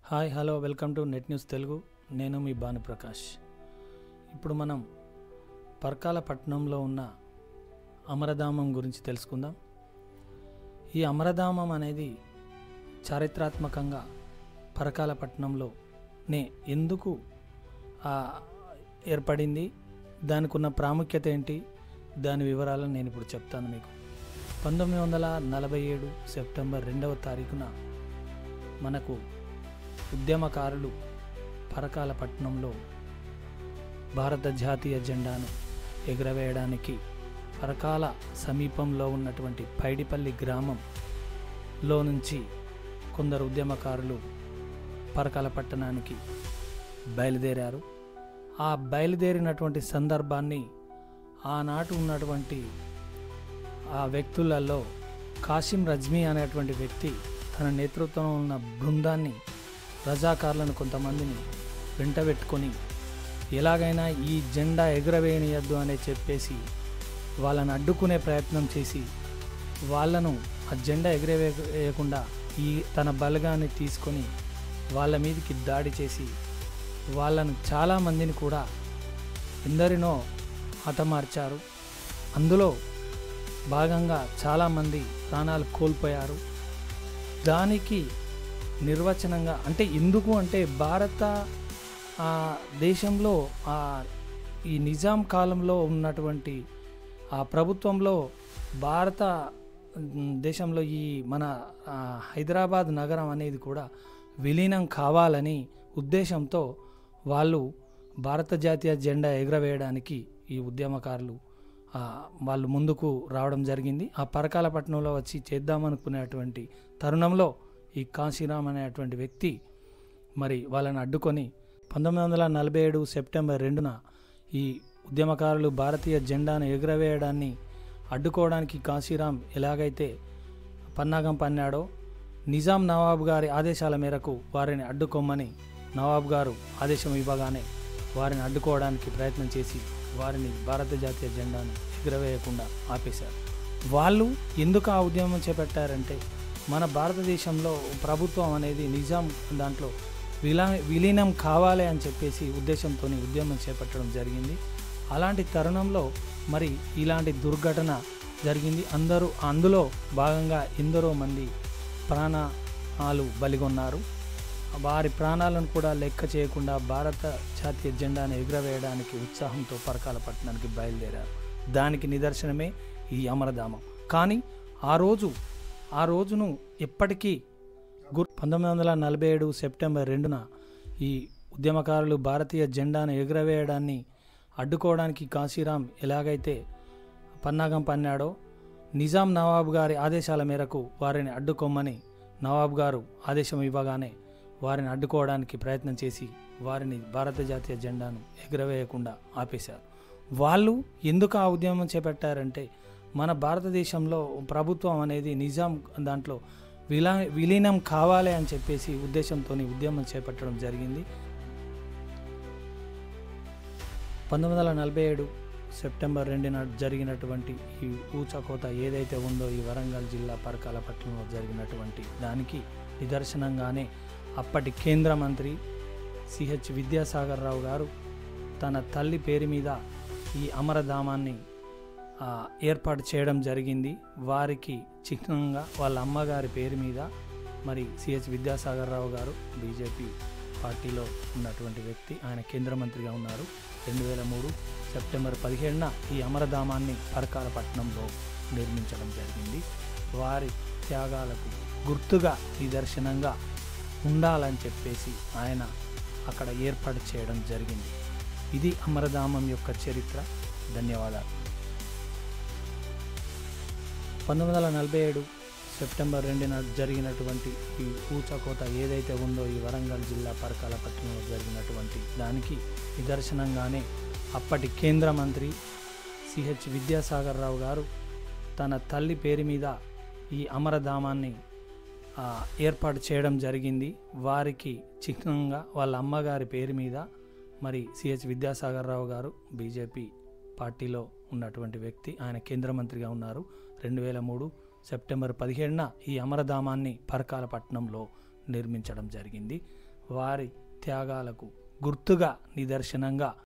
Hi hello welcome to net news Telugu. నేను మీ భానుప్రకాష్. ఇప్పుడు మనం పరకాల పట్టణంలో ఉన్న అమరధామం గురించి తెలుసుకుందాం. ఈ అమరధామం అనేది చారిత్రాత్మకంగా పరకాల పట్టణంలోనే ఎందుకు ఏర్పడింది, దానికి ఉన్న ప్రాముఖ్యత ఏంటి, దాని వివరాలను నేను ఇప్పుడు చెప్తాను మీకు. 1947 సెప్టెంబర్ 2వ తారీఖున మనకు ఉద్యమకారులు పరకాల పట్టణంలో భారత జాతీయ జెండాను ఎగురవేయడానికి పరకాల సమీపంలో ఉన్నటువంటి పైడిపల్లి గ్రామంలో నుంచి కొందరు ఉద్యమకారులు పరకాల పట్టణానికి బయలుదేరారు. ఆ బయలుదేరినటువంటి సందర్భాన్ని ఆనాటి ఉన్నటువంటి ఆ వ్యక్తులలో కాసిం రజ్మీ అనేటువంటి వ్యక్తి తన నేతృత్వంలో ఉన్న బృందాన్ని, రజాకారులను కొంతమందిని వెంటబెట్టుకొని ఎలాగైనా ఈ జెండా ఎగురవేయనియద్దు అని చెప్పేసి వాళ్ళని అడ్డుకునే ప్రయత్నం చేసి వాళ్ళను ఆ జెండా ఎగురవేయకుండా తన బలగాన్ని తీసుకొని వాళ్ళ మీదకి దాడి చేసి వాళ్ళను చాలామందిని కూడా ఎందరినో హతమార్చారు. అందులో భాగంగా చాలామంది ప్రాణాలు కోల్పోయారు. దానికి నిర్వచనంగా అంటే ఎందుకు అంటే భారత దేశంలో ఈ నిజాం కాలంలో ఉన్నటువంటి ఆ ప్రభుత్వంలో భారత దేశంలో ఈ మన హైదరాబాద్ నగరం అనేది కూడా విలీనం కావాలని ఉద్దేశంతో వాళ్ళు భారత జాతీయ జెండా ఎగురవేయడానికి ఈ ఉద్యమకారులు వాళ్ళు ముందుకు రావడం జరిగింది. ఆ పరకాల పట్టణంలో వచ్చి చేద్దామనుకునేటువంటి తరుణంలో ఈ కాశీరామ్ అనేటువంటి వ్యక్తి మరి వాళ్ళని అడ్డుకొని 1947 సెప్టెంబర్ 2న ఈ ఉద్యమకారులు భారతీయ జెండాను ఎగురవేయడాన్ని అడ్డుకోవడానికి కాశీరామ్ ఎలాగైతే పన్నాగం పన్నాడో, నిజాం నవాబ్ గారి ఆదేశాల మేరకు వారిని అడ్డుకోమని నవాబ్ గారు ఆదేశం ఇవ్వగానే వారిని అడ్డుకోవడానికి ప్రయత్నం చేసి వారిని భారత జాతీయ జెండాను ఎగురవేయకుండా ఆపేశారు. వాళ్ళు ఎందుకు ఆ ఉద్యమం చేపట్టారంటే మన భారతదేశంలో ప్రభుత్వం అనేది నిజాం దాంట్లో విలీనం కావాలి అని చెప్పేసి ఉద్దేశంతో ఉద్యమం చేపట్టడం జరిగింది. అలాంటి తరుణంలో మరి ఇలాంటి దుర్ఘటన జరిగింది. అందులో భాగంగా ఎందరో మంది ప్రాణాలు బలిగొన్నారు. వారి ప్రాణాలను కూడా లెక్క చేయకుండా భారత జాతీయ జెండాను ఎగురవేయడానికి ఉత్సాహంతో పరకాల పట్టణానికి బయలుదేరారు. దానికి నిదర్శనమే ఈ అమరధామం. కానీ ఆ రోజును ఎప్పటికీ 1947 సెప్టెంబర్ 2న ఈ ఉద్యమకారులు భారతీయ జెండాను ఎగురవేయడాన్ని అడ్డుకోవడానికి కాశీరామ్ ఎలాగైతే పన్నాగం పన్నాడో, నిజాం నవాబ్ గారి ఆదేశాల మేరకు వారిని అడ్డుకోమని నవాబ్ గారు ఆదేశం ఇవ్వగానే వారిని అడ్డుకోవడానికి ప్రయత్నం చేసి వారిని భారత జాతీయ జెండాను ఎగురవేయకుండా ఆపేశారు. వాళ్ళు ఎందుకు ఆ ఉద్యమం చేపట్టారంటే మన భారతదేశంలో ప్రభుత్వం అనేది నిజాం దాంట్లో విలీనం కావాలి అని చెప్పేసి ఉద్దేశంతో ఉద్యమం చేపట్టడం జరిగింది. 1947 సెప్టెంబర్ 2న జరిగినటువంటి ఈ ఊచకోత ఏదైతే ఉందో ఈ వరంగల్ జిల్లా పరకాల పట్టణంలో జరిగినటువంటి దానికి నిదర్శనంగానే అప్పటి కేంద్ర మంత్రి సిహెచ్ విద్యాసాగర్ రావు గారు తన తల్లి పేరు మీద ఈ అమరధామాన్ని ఏర్పాటు చేయడం జరిగింది. వారికి చిహ్నంగా వాళ్ళ అమ్మగారి పేరు మీద మరి సిహెచ్ విద్యాసాగర్ రావు గారు బీజేపీ పార్టీలో ఉన్నటువంటి వ్యక్తి, ఆయన కేంద్ర మంత్రిగా ఉన్నారు. 2003 సెప్టెంబర్ 17న ఈ అమరధామాన్ని పరకాల పట్టణంలో నిర్మించడం జరిగింది. వారి త్యాగాలకు గుర్తుగా నిదర్శనంగా ఉండాలని చెప్పేసి ఆయన అక్కడ ఏర్పాటు చేయడం జరిగింది. ఇది అమరధామం యొక్క చరిత్ర. ధన్యవాదాలు. 1947 సెప్టెంబర్ 2న జరిగినటువంటి ఈ ఊచకోత ఏదైతే ఉందో ఈ వరంగల్ జిల్లా పరకాల పట్టణంలో జరిగినటువంటి దానికి నిదర్శనంగానే అప్పటి కేంద్ర మంత్రి సిహెచ్ విద్యాసాగర్ రావు గారు తన తల్లి పేరు మీద ఈ అమరధామాన్ని ఏర్పాటు చేయడం జరిగింది. వారికి చిహ్నంగా వాళ్ళ అమ్మగారి పేరు మీద మరి సిహెచ్ విద్యాసాగర్ రావు గారు బీజేపీ పార్టీలో ఉన్నటువంటి వ్యక్తి, ఆయన కేంద్ర మంత్రిగా ఉన్నారు. 2003 సెప్టెంబర్ 17న ఈ అమరధామాన్ని పరకాల పట్టణంలో నిర్మించడం జరిగింది. వారి త్యాగాలకు గుర్తుగా నిదర్శనంగా